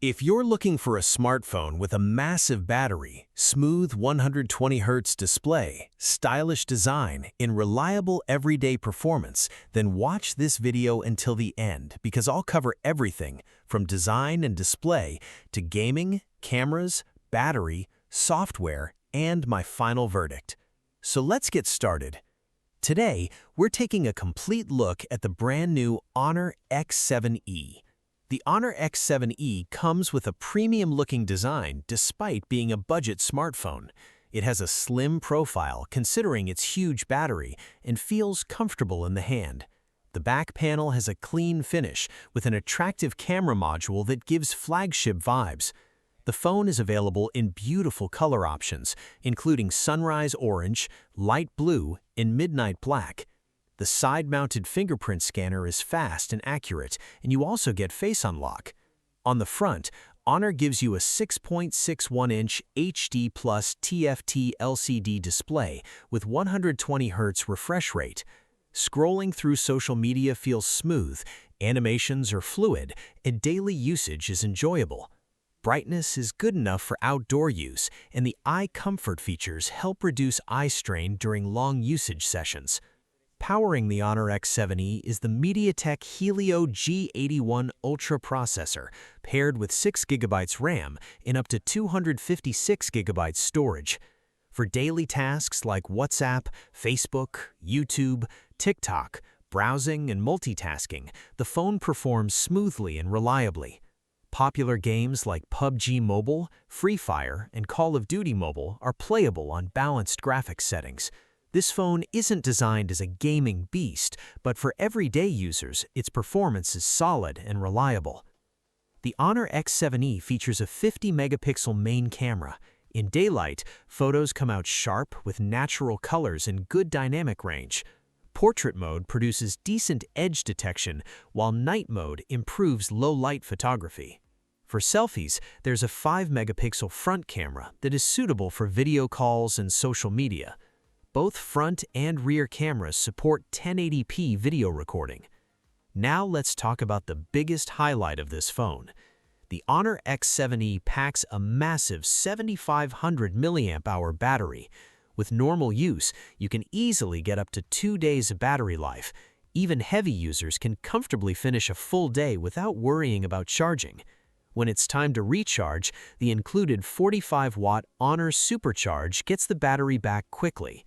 If you're looking for a smartphone with a massive battery, smooth 120Hz display, stylish design, and reliable everyday performance, then watch this video until the end because I'll cover everything from design and display to gaming, cameras, battery, software, and my final verdict. So let's get started. Today, we're taking a complete look at the brand new HONOR X7e. The HONOR X7e comes with a premium-looking design despite being a budget smartphone. It has a slim profile considering its huge battery and feels comfortable in the hand. The back panel has a clean finish with an attractive camera module that gives flagship vibes. The phone is available in beautiful color options, including sunrise orange, light blue, and midnight black. The side-mounted fingerprint scanner is fast and accurate, and you also get Face Unlock. On the front, HONOR gives you a 6.61-inch HD+ TFT LCD display with 120Hz refresh rate. Scrolling through social media feels smooth, animations are fluid, and daily usage is enjoyable. Brightness is good enough for outdoor use, and the eye comfort features help reduce eye strain during long usage sessions. Powering the HONOR X7e is the MediaTek Helio G81 Ultra processor, paired with 6GB RAM and up to 256GB storage. For daily tasks like WhatsApp, Facebook, YouTube, TikTok, browsing, and multitasking, the phone performs smoothly and reliably. Popular games like PUBG Mobile, Free Fire, and Call of Duty Mobile are playable on balanced graphics settings. This phone isn't designed as a gaming beast, but for everyday users, its performance is solid and reliable. The HONOR X7e features a 50-megapixel main camera. In daylight, photos come out sharp with natural colors and good dynamic range. Portrait mode produces decent edge detection, while night mode improves low-light photography. For selfies, there's a 5-megapixel front camera that is suitable for video calls and social media. Both front and rear cameras support 1080p video recording. Now let's talk about the biggest highlight of this phone. The HONOR X7e packs a massive 7500 mAh battery. With normal use, you can easily get up to 2 days of battery life. Even heavy users can comfortably finish a full day without worrying about charging. When it's time to recharge, the included 45-watt HONOR Supercharge gets the battery back quickly.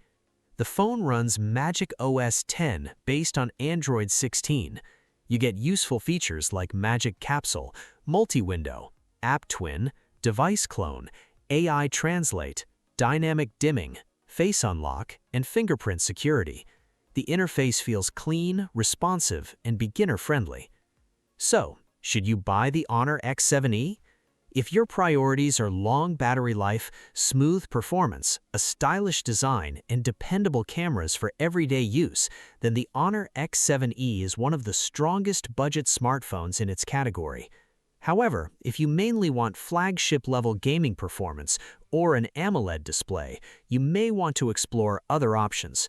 The phone runs MagicOS 10 based on Android 16. You get useful features like Magic Capsule, Multi-Window, App Twin, Device Clone, AI Translate, Dynamic Dimming, Face Unlock, and Fingerprint Security. The interface feels clean, responsive, and beginner-friendly. So, should you buy the HONOR X7e? If your priorities are long battery life, smooth performance, a stylish design, and dependable cameras for everyday use, then the HONOR X7e is one of the strongest budget smartphones in its category. However, if you mainly want flagship-level gaming performance or an AMOLED display, you may want to explore other options.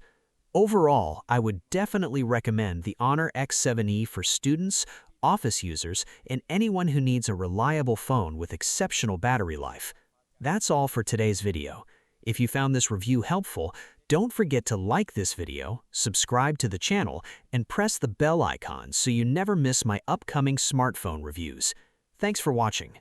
Overall, I would definitely recommend the HONOR X7e for students, office users, and anyone who needs a reliable phone with exceptional battery life. That's all for today's video. If you found this review helpful, don't forget to like this video, subscribe to the channel, and press the bell icon so you never miss my upcoming smartphone reviews. Thanks for watching.